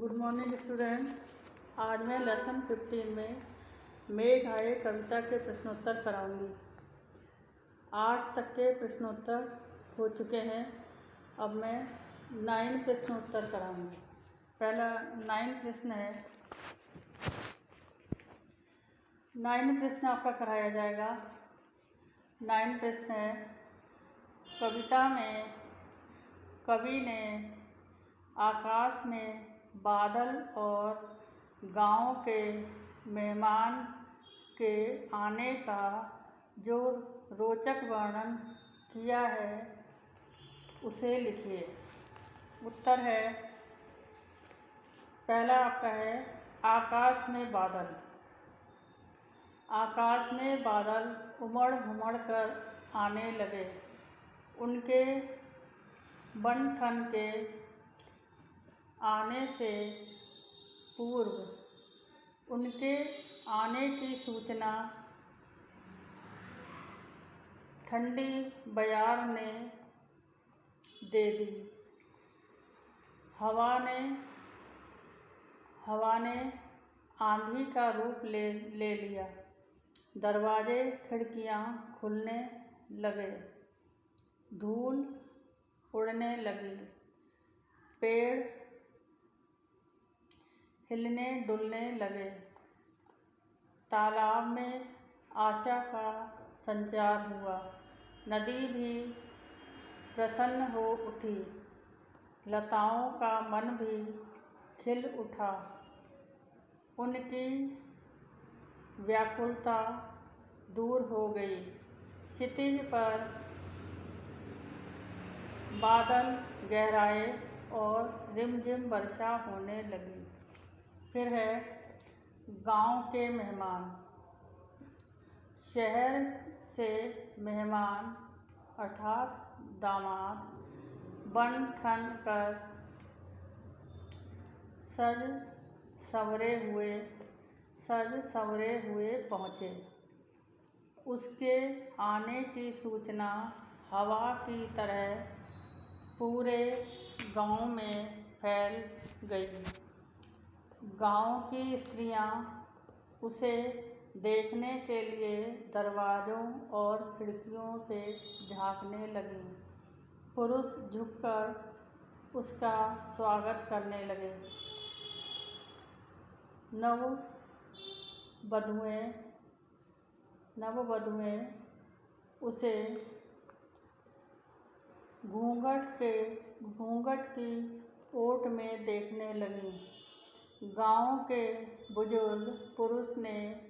Good morning student. आज मैं lesson 15 में मेघ आए कविता के प्रश्नोत्तर कराऊंगी। 8 तक के प्रश्नोत्तर हो चुके हैं। अब मैं 9 प्रश्नोत्तर कराऊंगी। पहला 9 प्रश्न है। 9 प्रश्न आपका कराया जाएगा। 9 प्रश्न है, कविता में कवि ने आकाश में बादल और गांव के मेहमान के आने का जो रोचक वर्णन किया है उसे लिखिए। उत्तर है, पहला आपका है आकाश में बादल। आकाश में बादल उमड़ घुमड़ कर आने लगे। उनके बन ठन के आने से पूर्व उनके आने की सूचना ठंडी बयार ने दे दी। हवा ने आंधी का रूप ले लिया। दरवाजे खिड़कियां खुलने लगे। धूल उड़ने लगी। पेड़ हिलने डुलने लगे। तालाब में आशा का संचार हुआ। नदी भी प्रसन्न हो उठी। लताओं का मन भी खिल उठा। उनकी व्याकुलता दूर हो गई। क्षितिज पर बादल गहराए और रिमझिम वर्षा होने लगी। फिर है गांव के मेहमान। शहर से मेहमान अर्थात दामाद बन ठन कर सज सवरे हुए पहुँचे। उसके आने की सूचना हवा की तरह पूरे गांव में फैल गई। गांव की स्त्रियां उसे देखने के लिए दरवाज़ों और खिड़कियों से झांकने लगीं। पुरुष झुककर उसका स्वागत करने लगे। नववधुएं उसे घूंघट की ओट में देखने लगीं। गांव के बुजुर्ग पुरुष ने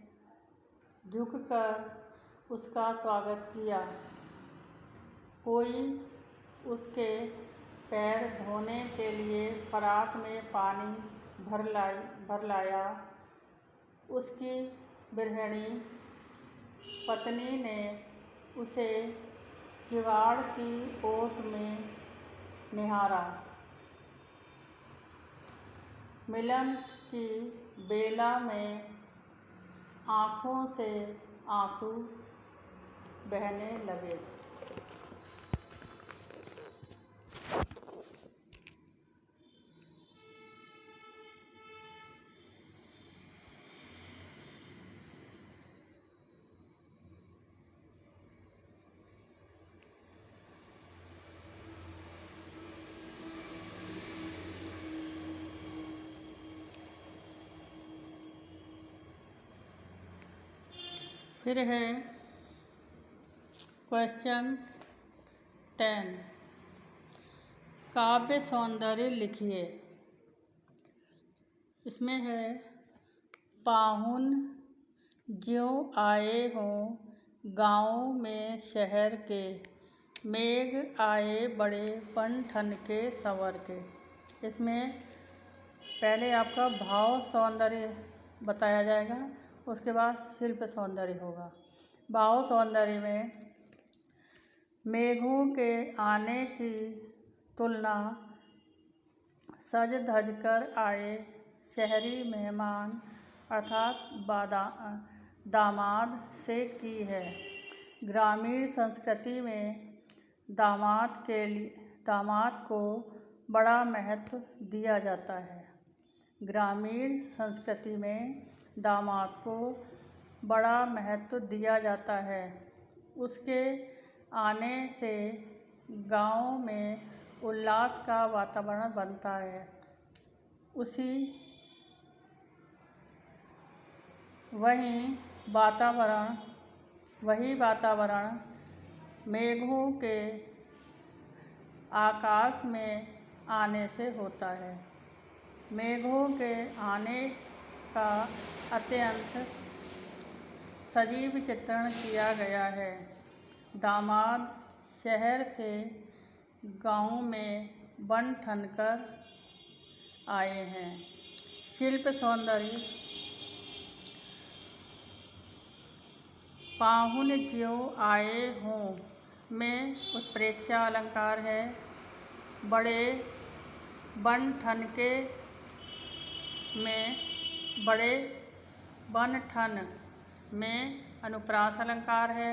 झुककर उसका स्वागत किया। कोई उसके पैर धोने के लिए परात में पानी भर लाया। उसकी गृहिणी पत्नी ने उसे किवाड़ की ओट में निहारा। मिलन की बेला में आँखों से आंसू बहने लगे। फिर है क्वेश्चन 10, काव्य सौंदर्य लिखिए। इसमें है, पाहुन ज्यों आए हों गाँव में शहर के, मेघ आए बड़े बन ठन के संवर के। इसमें पहले आपका भाव सौंदर्य बताया जाएगा, उसके बाद शिल्प सौंदर्य होगा। भाव सौंदर्य में मेघों के आने की तुलना सज धज कर आए शहरी मेहमान अर्थात दामाद से की है। ग्रामीण संस्कृति में दामाद को बड़ा महत्व दिया जाता है। ग्रामीण संस्कृति में दामाद को बड़ा महत्व दिया जाता है। उसके आने से गांव में उल्लास का वातावरण बनता है। वही वातावरण मेघों के आकाश में आने से होता है। मेघों के आने का अत्यंत सजीव चित्रण किया गया है। दामाद शहर से गांव में बन ठनकर आए हैं। शिल्प सौंदर्य पाहुन ज्यों आए हों में उत्प्रेक्षा अलंकार है। बड़े बन ठन में अनुप्रास अलंकार है।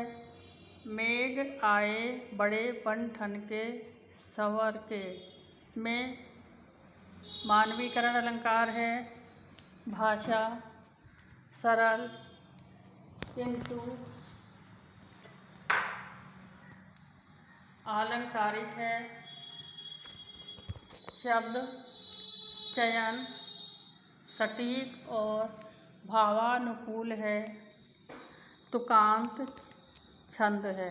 मेघ आए बड़े बन ठन के सवर के में मानवीकरण अलंकार है। भाषा सरल किंतु आलंकारिक है। शब्द चयन सटीक और भावानुकूल है। तुकांत छंद है।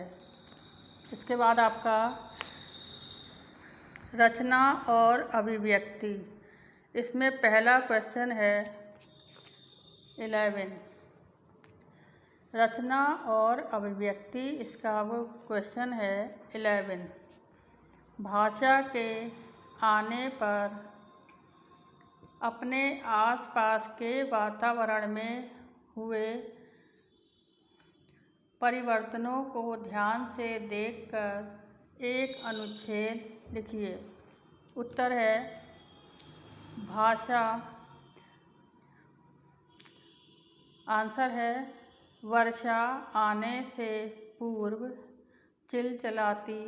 इसके बाद आपका रचना और अभिव्यक्ति। इसमें पहला क्वेश्चन है 11 रचना और अभिव्यक्ति। इसका वो क्वेश्चन है 11। भाषा के आने पर अपने आसपास के वातावरण में हुए परिवर्तनों को ध्यान से देखकर एक अनुच्छेद लिखिए। उत्तर है भाषा। आंसर है वर्षा आने से पूर्व चिलचिलाती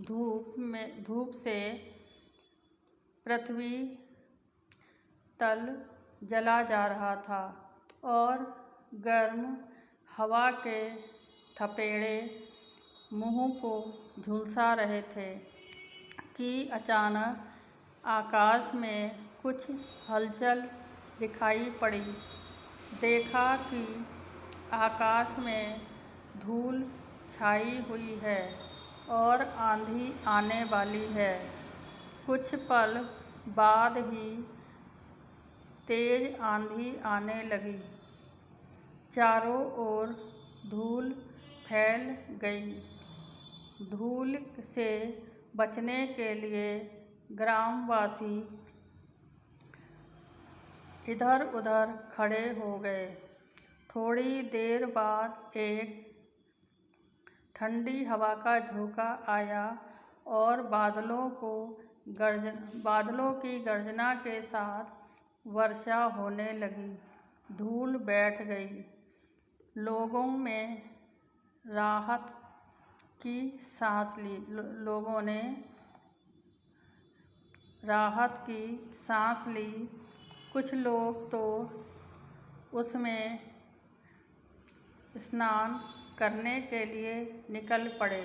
धूप से पृथ्वी तल जला जा रहा था और गर्म हवा के थपेड़े मुंह को झुलसा रहे थे कि अचानक आकाश में कुछ हलचल दिखाई पड़ी। देखा कि आकाश में धूल छाई हुई है और आंधी आने वाली है। कुछ पल बाद ही तेज आंधी आने लगी। चारों ओर धूल फैल गई। धूल से बचने के लिए ग्रामवासी इधर उधर खड़े हो गए। थोड़ी देर बाद एक ठंडी हवा का झोंका आया और बादलों की गर्जना के साथ वर्षा होने लगी। धूल बैठ गई। लोगों ने राहत की सांस ली। कुछ लोग तो उसमें स्नान करने के लिए निकल पड़े।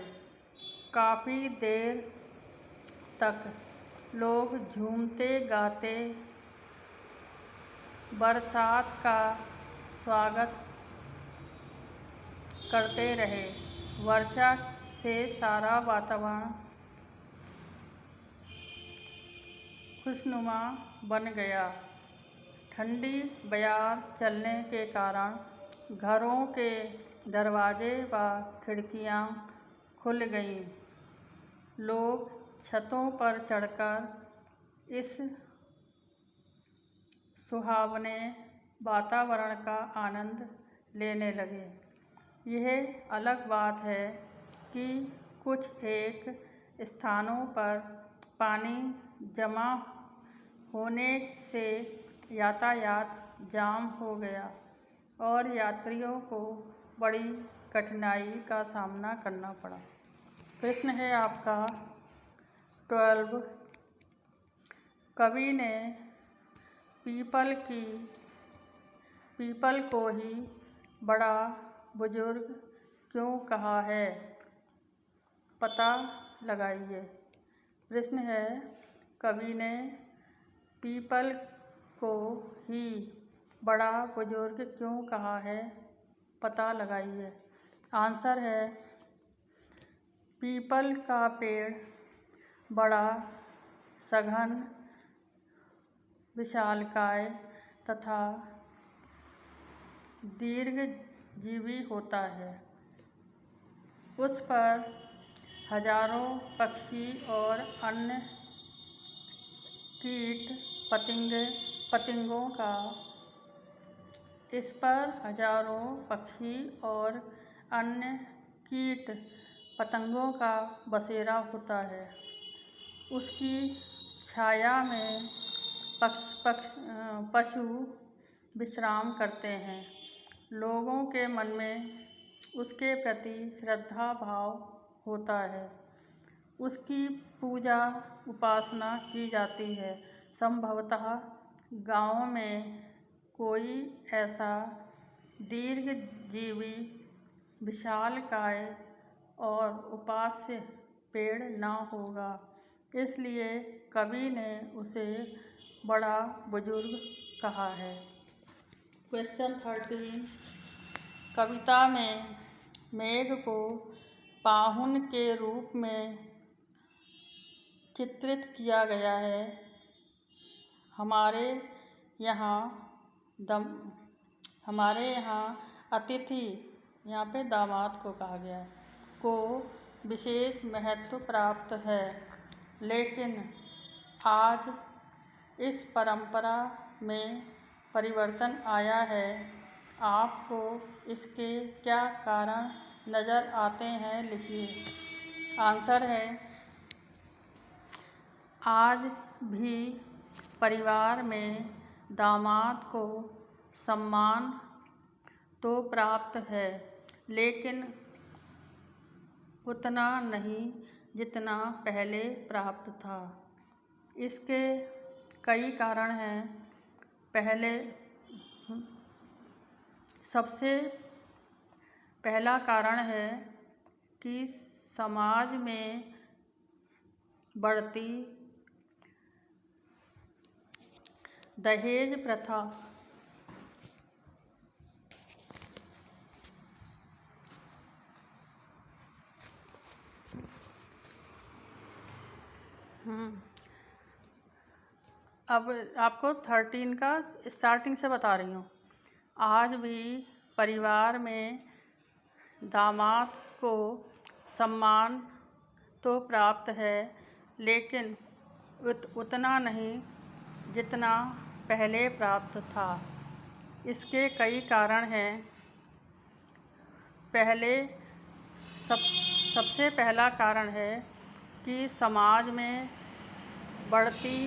काफ़ी देर तक लोग झूमते गाते बरसात का स्वागत करते रहे। वर्षा से सारा वातावरण खुशनुमा बन गया। ठंडी बयार चलने के कारण घरों के दरवाजे व खिड़कियां खुल गईं। लोग छतों पर चढ़कर इस सुहावने वातावरण का आनंद लेने लगे। यह अलग बात है कि कुछ एक स्थानों पर पानी जमा होने से यातायात जाम हो गया और यात्रियों को बड़ी कठिनाई का सामना करना पड़ा। प्रश्न है आपका 12 कवि ने पीपल को ही बड़ा बुजुर्ग क्यों कहा है? पता लगाइए। प्रश्न है, कवि ने पीपल को ही बड़ा बुजुर्ग क्यों कहा है? पता लगाइए। आंसर है, पीपल का पेड़ बड़ा सघन, विशालकाय तथा दीर्घजीवी होता है। उस पर हजारों पक्षी और अन्य कीट पतंगों का इस पर हजारों पक्षी और अन्य कीट पतंगों का बसेरा होता है। उसकी छाया में पशु विश्राम करते हैं। लोगों के मन में उसके प्रति श्रद्धा भाव होता है। उसकी पूजा उपासना की जाती है। संभवतः गाँव में कोई ऐसा दीर्घजीवी, विशालकाय और उपास्य पेड़ न होगा, इसलिए कवि ने उसे बड़ा बुजुर्ग कहा है। क्वेश्चन 13। कविता में मेघ को पाहुन के रूप में चित्रित किया गया है। हमारे यहाँ अतिथि, यहाँ पे दामाद को कहा गया है, को विशेष महत्व प्राप्त है, लेकिन आज इस परंपरा में परिवर्तन आया है। आपको इसके क्या कारण नज़र आते हैं? लिखिए। आंसर है, आज भी परिवार में दामाद को सम्मान तो प्राप्त है, लेकिन उतना नहीं जितना पहले प्राप्त था। इसके कई कारण हैं। सबसे पहला कारण है कि समाज में बढ़ती दहेज प्रथा अब आपको 13 का स्टार्टिंग से बता रही हूँ। आज भी परिवार में दामाद को सम्मान तो प्राप्त है, लेकिन उतना नहीं जितना पहले प्राप्त था। इसके कई कारण हैं। सबसे पहला कारण है कि समाज में बढ़ती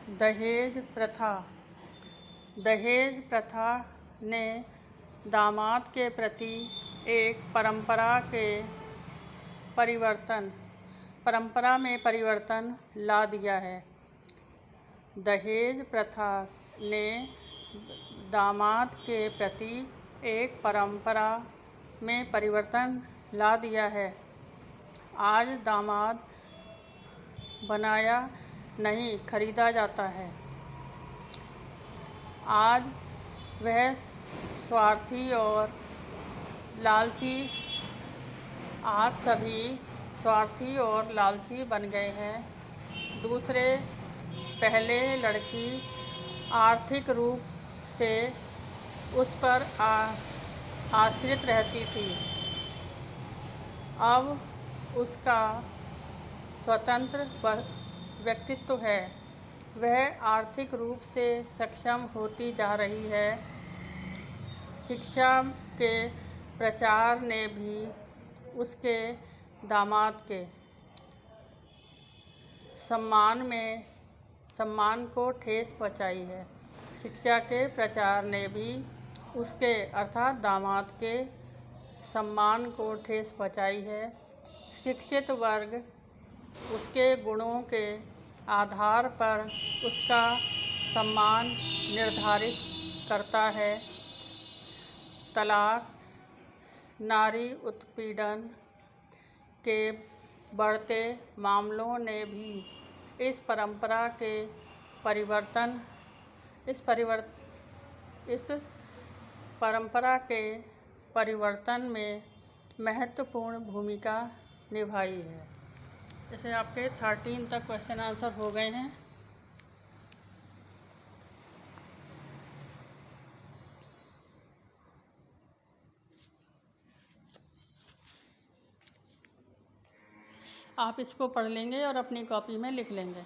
दहेज प्रथा ने दामाद के प्रति एक परंपरा में परिवर्तन ला दिया है। दहेज प्रथा ने दामाद के प्रति एक परंपरा में परिवर्तन ला दिया है। आज दामाद बनाया नहीं, खरीदा जाता है। आज वह सभी स्वार्थी और लालची बन गए हैं। दूसरे, पहले लड़की आर्थिक रूप से उस पर आश्रित रहती थी। अब उसका स्वतंत्र व्यक्तित्व है। वह आर्थिक रूप से सक्षम होती जा रही है। शिक्षा के प्रचार ने भी उसके दामाद के सम्मान को ठेस पहुंचाई है। शिक्षा के प्रचार ने भी उसके अर्थात दामाद के सम्मान को ठेस पहुंचाई है। शिक्षित वर्ग उसके गुणों के आधार पर उसका सम्मान निर्धारित करता है। तलाक नारी उत्पीड़न के बढ़ते मामलों ने भी इस परंपरा के परिवर्तन इस परंपरा के परिवर्तन में महत्वपूर्ण भूमिका निभाई है। जैसे आपके 13 तक क्वेश्चन आंसर हो गए हैं। आप इसको पढ़ लेंगे और अपनी कॉपी में लिख लेंगे।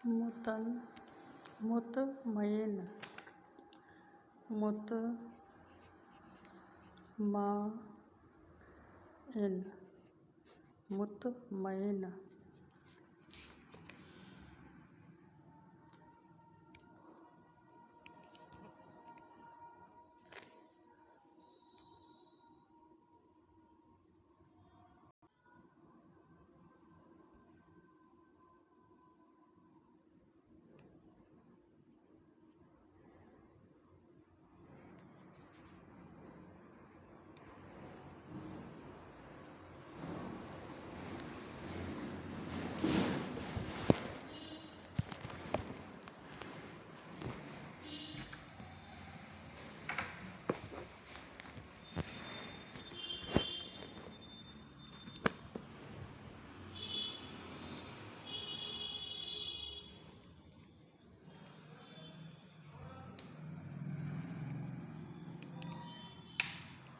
मुतमईन मुतमईन